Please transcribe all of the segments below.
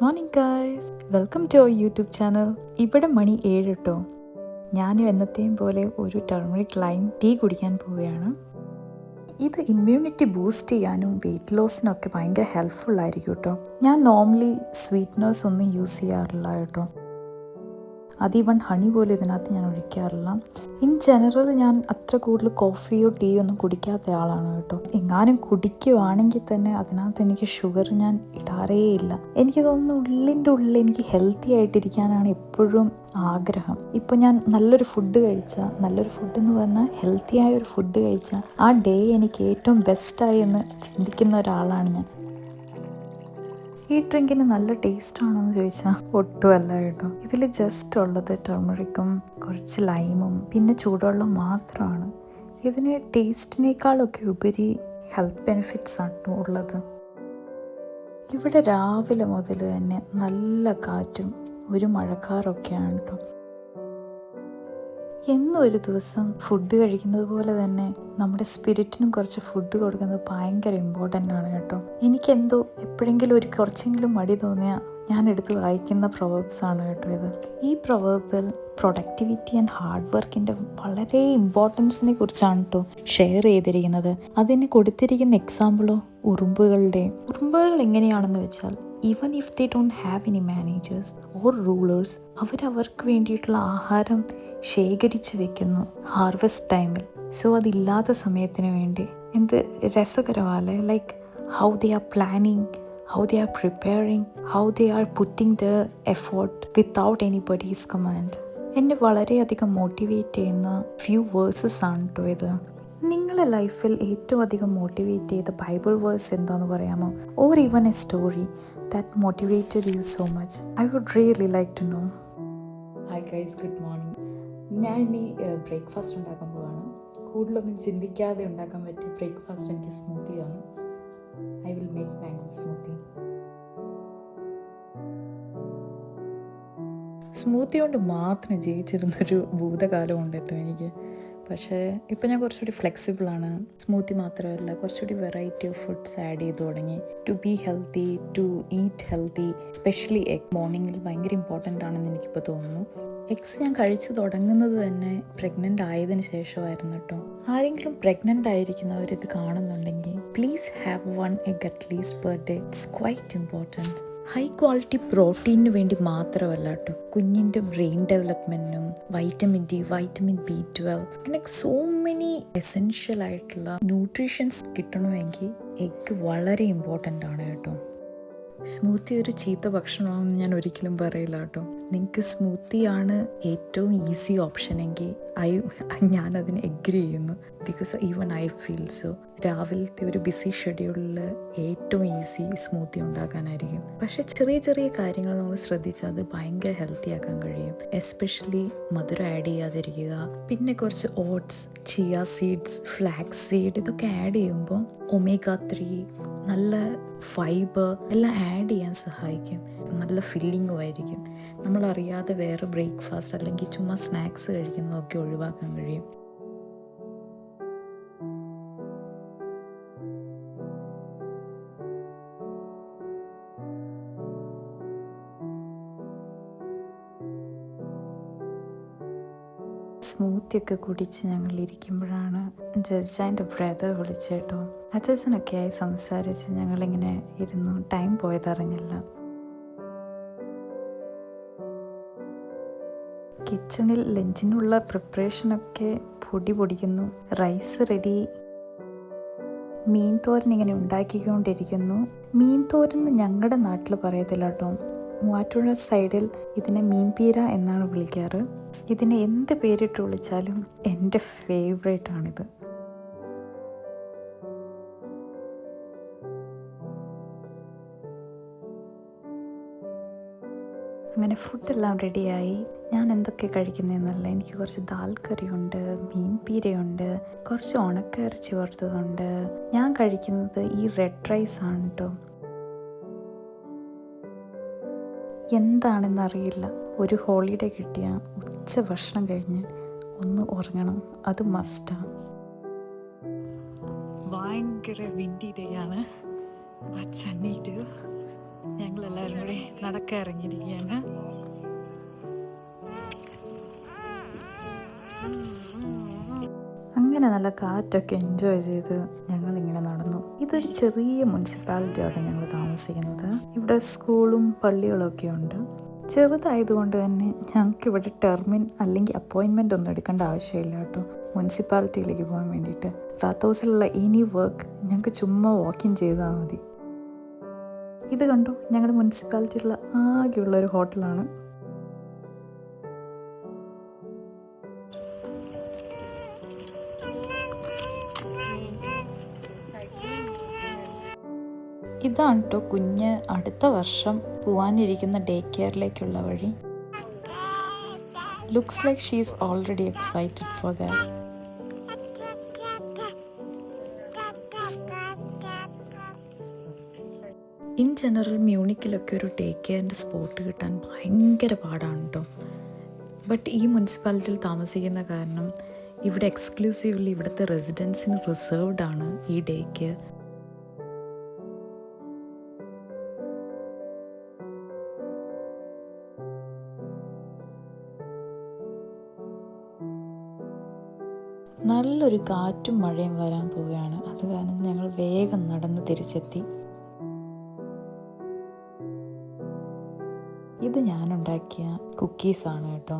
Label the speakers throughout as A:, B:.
A: Morning guys, welcome to our YouTube channel. ഇവിടെ മണി 7 കേട്ടോ. ഞാനും എന്നത്തെയും പോലെ ഒരു ടർമറിക് ലൈം ടീ കുടിക്കാൻ പോവുകയാണ്. ഇത് ഇമ്മ്യൂണിറ്റി ബൂസ്റ്റ് ചെയ്യാനും വെയിറ്റ് ലോസിനൊക്കെ ഭയങ്കര ഹെൽപ്ഫുൾ ആയിരിക്കും കേട്ടോ. ഞാൻ നോർമലി സ്വീറ്റ്നേഴ്സ് ഒന്നും യൂസ് ചെയ്യാറില്ല കേട്ടോ. അത് ഈവൺ ഹണി പോലും ഇതിനകത്ത് ഞാൻ ഒഴിക്കാറില്ല. ഇൻ ജനറൽ ഞാൻ അത്ര കൂടുതൽ കോഫിയോ ടീയോ ഒന്നും കുടിക്കാത്ത ആളാണ് കേട്ടോ. എങ്ങാനും കുടിക്കുവാണെങ്കിൽ തന്നെ അതിനകത്ത് എനിക്ക് ഷുഗർ ഞാൻ ഇടാറേ ഇല്ല. എനിക്ക് തോന്നുന്നു ഉള്ളിൻ്റെ ഉള്ളിൽ എനിക്ക് ഹെൽത്തി ആയിട്ടിരിക്കാനാണ് എപ്പോഴും ആഗ്രഹം. ഇപ്പോൾ ഞാൻ നല്ലൊരു ഫുഡ് കഴിച്ചാൽ, നല്ലൊരു ഫുഡ് എന്ന് പറഞ്ഞാൽ ഹെൽത്തി ആയ ഒരു ഫുഡ് കഴിച്ചാൽ ആ ഡേ എനിക്ക് ഏറ്റവും ബെസ്റ്റായി എന്ന് ചിന്തിക്കുന്ന ഒരാളാണ് ഞാൻ. ഈ ഡ്രിങ്കിന് നല്ല ടേസ്റ്റ് ആണോ എന്ന് ചോദിച്ചാൽ ഒട്ടുമല്ല കേട്ടോ. ഇതിൽ ജസ്റ്റ് ഉള്ളത് ടർമറിക്കും കുറച്ച് ലൈമും പിന്നെ ചൂടുവെള്ളം മാത്രമാണ്. ഇതിന് ടേസ്റ്റിനേക്കാളൊക്കെ ഉപരി ഹെൽത്ത് ബെനിഫിറ്റ്സ് ആണ് ഉള്ളത്. ഇവിടെ രാവിലെ മുതൽ തന്നെ നല്ല കാറ്റും ഒരു മഴക്കാറൊക്കെയാണ് കേട്ടോ. എന്നും ഒരു ദിവസം ഫുഡ് കഴിക്കുന്നത് പോലെ തന്നെ നമ്മുടെ സ്പിരിറ്റിനും കുറച്ച് ഫുഡ് കൊടുക്കുന്നത് ഭയങ്കര ഇമ്പോർട്ടൻ്റ് ആണ് കേട്ടോ. എനിക്കെന്തോ എപ്പോഴെങ്കിലും കുറച്ചെങ്കിലും മടി തോന്നിയാൽ ഞാൻ എടുത്ത് വായിക്കുന്ന പ്രൊവേർബ്സ് ആണ് കേട്ടോ ഇത്. ഈ പ്രൊവേർബിൽ പ്രൊഡക്ടിവിറ്റി ആൻഡ് ഹാർഡ് വർക്കിൻ്റെ വളരെ ഇമ്പോർട്ടൻസിനെ കുറിച്ചാണ് കേട്ടോ ഷെയർ ചെയ്തിരിക്കുന്നത്. അതിന് കൊടുത്തിരിക്കുന്ന എക്സാമ്പിളോ ഉറുമ്പുകൾ എങ്ങനെയാണെന്ന് വെച്ചാൽ, even if they don't have any managers or rulers, അവർക്ക് വേണ്ടിയിട്ടുള്ള ആഹാരം ശേഖരിച്ച് വെക്കുന്നു ഹാർവെസ്റ്റ് ടൈമിൽ. സോ അതില്ലാത്ത സമയത്തിന് വേണ്ടി. എന്ത് രസകരമല്ലേ? Like how they are planning, how they are preparing, how they are putting their effort without anybody's command. എന്നെ വളരെയധികം മോട്ടിവേറ്റ് ചെയ്യുന്ന ഫ്യൂ വേഴ്സസ് ആണ് കേട്ടോ ഇത്. നിങ്ങളെ ലൈഫിൽ ഏറ്റവും അധികം മോട്ടിവേറ്റ് ചെയ്ത ബൈബിൾ വേഴ്സ് എന്താണെന്ന് പറയാമോ? Or even a story that motivated you so much? I would really like to know.
B: Hi guys, good morning. ഞാൻ ഇനി ബ്രേക്ക്ഫാസ്റ്റ് ഉണ്ടാക്കാൻ പോവാണ്. കൂടുതലൊന്നും ചിന്തിക്കാതെ ഉണ്ടാക്കാൻ പറ്റിയ ബ്രേക്ക്ഫാസ്റ്റ് എനിക്ക് സ്മൂത്തിയാണ്. I will make mango smoothie.
A: Smoothie കൊണ്ട് മാത്രം ജീവിച്ചിരുന്നൊരു ഭൂതകാലം ഉണ്ട് കേട്ടോ എനിക്ക്. പക്ഷേ ഇപ്പം ഞാൻ കുറച്ചുകൂടി ഫ്ലെക്സിബിളാണ്. സ്മൂത്തി മാത്രമല്ല, കുറച്ചുകൂടി വെറൈറ്റി ഓഫ് ഫുഡ്സ് ആഡ് ചെയ്ത് തുടങ്ങി. To be healthy, to eat healthy, especially egg മോർണിംഗിൽ ഭയങ്കര ഇമ്പോർട്ടൻ്റ് ആണെന്ന് എനിക്കിപ്പോൾ തോന്നുന്നു. എഗ്സ് ഞാൻ കഴിച്ചു തുടങ്ങുന്നത് തന്നെ പ്രഗ്നൻ്റ് ആയതിനു ശേഷമായിരുന്നു കേട്ടോ. ആരെങ്കിലും പ്രഗ്നൻ്റ് ആയിരിക്കുന്നവരിത് കാണുന്നുണ്ടെങ്കിൽ please have 1 egg at least per day. It's quite important. High quality പ്രോട്ടീനു വേണ്ടി മാത്രമല്ല കേട്ടോ, കുഞ്ഞിൻ്റെ ബ്രെയിൻ ഡെവലപ്മെൻറ്റിനും വൈറ്റമിൻ ഡി, വൈറ്റമിൻ B12, അങ്ങനെ സോ മെനി എസെൻഷ്യൽ ആയിട്ടുള്ള ന്യൂട്രീഷൻസ് കിട്ടണമെങ്കിൽ എഗ്ഗ് വളരെ ഇമ്പോർട്ടൻ്റ് ആണ് കേട്ടോ. സ്മൂത്തി ഒരു ചീത്ത ഭക്ഷണമാണെന്ന് ഞാൻ ഒരിക്കലും പറയില്ല കേട്ടോ. നിങ്ങൾക്ക് സ്മൂത്തിയാണ് ഏറ്റവും ഈസി ഓപ്ഷനെങ്കിൽ ഞാനതിന് എഗ്രി ചെയ്യുന്നു. Because even I feel so. രാവിലത്തെ ഒരു ബിസി ഷെഡ്യൂളിൽ ഏറ്റവും ഈസി സ്മൂത്തി ഉണ്ടാക്കാനായിരിക്കും. പക്ഷെ ചെറിയ ചെറിയ കാര്യങ്ങൾ നമ്മൾ ശ്രദ്ധിച്ചാൽ അത് ഭയങ്കര ഹെൽത്തി ആക്കാൻ കഴിയും. എസ്പെഷ്യലി മധുരം ആഡ് ചെയ്യാതിരിക്കുക. പിന്നെ കുറച്ച് oats, chia seeds, flax seed ഇതൊക്കെ ആഡ് ചെയ്യുമ്പോൾ ഒമേഗ 3, നല്ല ഫൈബർ എല്ലാം ആഡ് ചെയ്യാൻ സഹായിക്കും. നല്ല ഫില്ലിങ്ങും ആയിരിക്കും. നമ്മളറിയാതെ വേറെ ബ്രേക്ക്ഫാസ്റ്റ് അല്ലെങ്കിൽ ചുമ്മാ സ്നാക്സ് കഴിക്കുന്നതൊക്കെ ഒഴിവാക്കാൻ കഴിയും. സ്മൂത്തിയൊക്കെ കുടിച്ച് ഞങ്ങൾ ഇരിക്കുമ്പോഴാണ് ജഡ്ജാൻ്റെ ബ്രദർ വിളിച്ചേട്ടോ. അച്ഛനൊക്കെ ആയി സംസാരിച്ച് ഞങ്ങളിങ്ങനെ ഇരുന്നു. ടൈം പോയതറിഞ്ഞില്ല. കിച്ചണിൽ ലഞ്ചിനുള്ള പ്രിപ്പറേഷനൊക്കെ പൊടിക്കുന്നു. Rice ready. മീൻ തോരൻ ഇങ്ങനെ ഉണ്ടാക്കിക്കൊണ്ടിരിക്കുന്നു. മീൻ തോരൻ ഞങ്ങളുടെ നാട്ടിൽ പറയത്തില്ല കേട്ടോ. മൂവാറ്റുപുഴ സൈഡിൽ ഇതിനെ മീൻപീര എന്നാണ് വിളിക്കാറ്. ഇതിനെ എന്ത് പേരിട്ട് വിളിച്ചാലും എൻ്റെ ഫേവറേറ്റ് ആണിത്. അങ്ങനെ ഫുഡെല്ലാം റെഡിയായി. ഞാൻ എന്തൊക്കെ കഴിക്കുന്നതെന്നല്ല, എനിക്ക് കുറച്ച് ദാൽ കറിയുണ്ട്, മീൻ പീരയുണ്ട്, കുറച്ച് ഉണക്ക ഇറച്ചി വറുത്തതുണ്ട്. ഞാൻ കഴിക്കുന്നത് ഈ റെഡ് റൈസ് ആണ് കേട്ടോ. എന്താണെന്നറിയില്ല, ഒരു ഹോളിഡേ കിട്ടിയ ഉച്ച ഭക്ഷണം കഴിഞ്ഞ് ഒന്ന് ഉറങ്ങണം, അത് മസ്റ്റാണ്. ഭയങ്കര വിൻഡി ഡേ ആണ്. ഞങ്ങളെല്ലാവരും കൂടി നടക്കാൻ ഇറങ്ങിയിരിക്കുകയാണ്. അങ്ങനെ നല്ല കാറ്റൊക്കെ എൻജോയ് ചെയ്ത് ഞങ്ങളിങ്ങനെ നടന്നു. ഇതൊരു ചെറിയ മുനിസിപ്പാലിറ്റിയാണ് ഞങ്ങൾ താമസിക്കുന്നത്. ഇവിടെ സ്കൂളും പള്ളികളും ഒക്കെ ഉണ്ട്. ചെറുതായതുകൊണ്ട് തന്നെ ഞങ്ങൾക്ക് ഇവിടെ ടെർമിൻ അല്ലെങ്കിൽ അപ്പോയിൻമെൻ്റ് ഒന്നും എടുക്കേണ്ട ആവശ്യമില്ല കേട്ടോ, മുനിസിപ്പാലിറ്റിയിലേക്ക് പോകാൻ വേണ്ടിയിട്ട്. റാത്ത് ഹൗസിലുള്ള എനി വർക്ക് ഞങ്ങൾക്ക് ചുമ്മാ വാക്കിൻ ചെയ്താൽ മതി. ഇത് കണ്ടു, ഞങ്ങളുടെ മുനിസിപ്പാലിറ്റിയിലുള്ള ആകെയുള്ള ഒരു ഹോട്ടലാണ്. ഇതാണ് കേട്ടോ കുഞ്ഞ് അടുത്ത വർഷം പോവാനിരിക്കുന്ന ഡേ കെയറിലേക്കുള്ള വഴി. Looks like she is already excited for that. In general മ്യൂണിക്കിലൊക്കെ ഒരു ഡേ കെയറിൻ്റെ സ്പോട്ട് കിട്ടാൻ ഭയങ്കര പാടാണ് കേട്ടോ. ബട്ട് ഈ മുനിസിപ്പാലിറ്റിയിൽ താമസിക്കുന്ന കാരണം ഇവിടെ എക്സ്ക്ലൂസീവ്ലി ഇവിടുത്തെ റെസിഡൻസിന് റിസർവ്ഡ് ആണ് ഈ ഡേ കെയർ. നല്ലൊരു കാറ്റും മഴയും വരാൻ പോവുകയാണ്. അത് കാരണം ഞങ്ങൾ വേഗം നടന്ന് തിരിച്ചെത്തി. ഇത് ഞാനുണ്ടാക്കിയ കുക്കീസാണ് കേട്ടോ.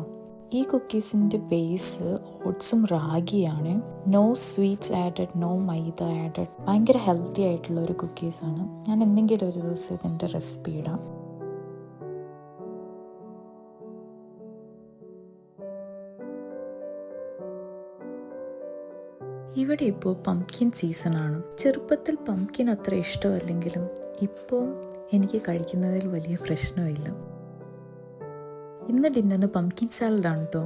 A: ഈ കുക്കീസിൻ്റെ ബേസ് ഓട്സും റാഗിയാണ്. No sweets added, no maida added. ഭയങ്കര ഹെൽത്തി ആയിട്ടുള്ള ഒരു കുക്കീസാണ്. ഞാൻ എന്തെങ്കിലും ഒരു ദിവസം ഇതിൻ്റെ റെസിപ്പി ഇടാം. ഇവിടെ ഇപ്പോൾ പംകിൻ സീസണാണ്. ചെറുപ്പത്തിൽ പംകിൻ അത്ര ഇഷ്ടമല്ലെങ്കിലും ഇപ്പോൾ എനിക്ക് കഴിക്കുന്നതിൽ വലിയ പ്രശ്നമില്ല. ഇന്ന് ഡിന്നറിന് പംകിൻ സാലഡാണ് കേട്ടോ.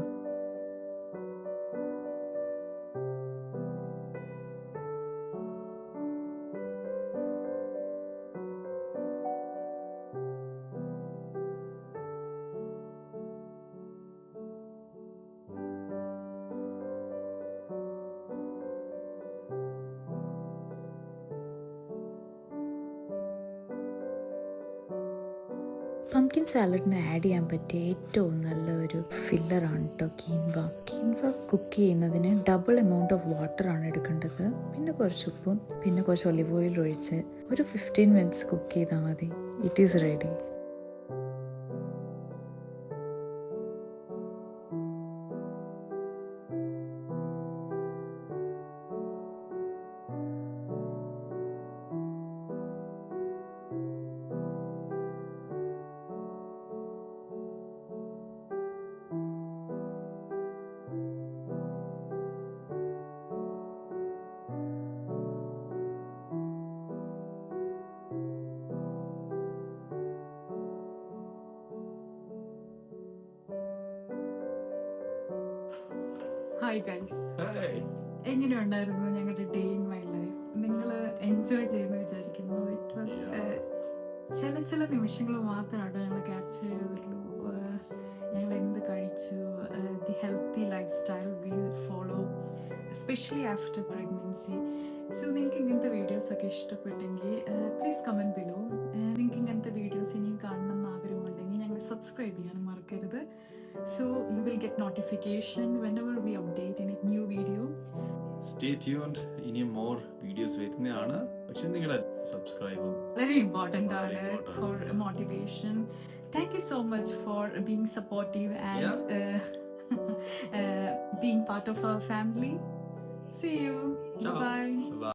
A: പംകിൻ സാലഡിന് ആഡ് ചെയ്യാൻ പറ്റിയ ഏറ്റവും നല്ലൊരു ഫില്ലറാണ് കേട്ടോ കീൻവ. കീൻവ കുക്ക് ചെയ്യുന്നതിന് ഡബിൾ എമൗണ്ട് ഓഫ് വാട്ടറാണ് എടുക്കേണ്ടത്. പിന്നെ കുറച്ച് ഉപ്പും പിന്നെ കുറച്ച് ഒലിവ് ഓയിൽ ഒഴിച്ച് ഒരു 15 മിനിറ്റ്സ് കുക്ക് ചെയ്താൽ മതി. It is ready. Hi guys, എങ്ങനെയുണ്ടായിരുന്നു ഞങ്ങളുടെ ഡേ ഇൻ മൈ ലൈഫ്? നിങ്ങൾ എൻജോയ് ചെയ്യുന്നു വിചാരിക്കുന്നു. ഇറ്റ് വാസ് ചില നിമിഷങ്ങൾ മാത്രമാണ് ഞങ്ങൾ ക്യാപ്ചർ ചെയ്തിട്ടുള്ളൂ. ഞങ്ങൾ എന്ത് കഴിച്ചു, the healthy life style we follow, especially after pregnancy. So നിങ്ങൾക്ക് ഇങ്ങനത്തെ വീഡിയോസൊക്കെ ഇഷ്ടപ്പെട്ടെങ്കിൽ പ്ലീസ് കമൻറ്റ് ബിലോ. നിങ്ങൾക്ക് ഇങ്ങനത്തെ വീഡിയോസ് ഇനിയും കാണണം എന്ന് ആഗ്രഹമുണ്ടെങ്കിൽ ഞങ്ങൾ സബ്സ്ക്രൈബ് ചെയ്യാൻ മറക്കരുത്. So you will get notification whenever we update any new video.
C: Stay tuned. ഇനിയും more videos വരുന്നതാണ്. പക്ഷെ നിങ്ങളുടെ subscribe
A: very important for motivation. Thank you so much for being supportive and being part of our family. See you.
C: Ciao.
A: Bye.
C: Bye.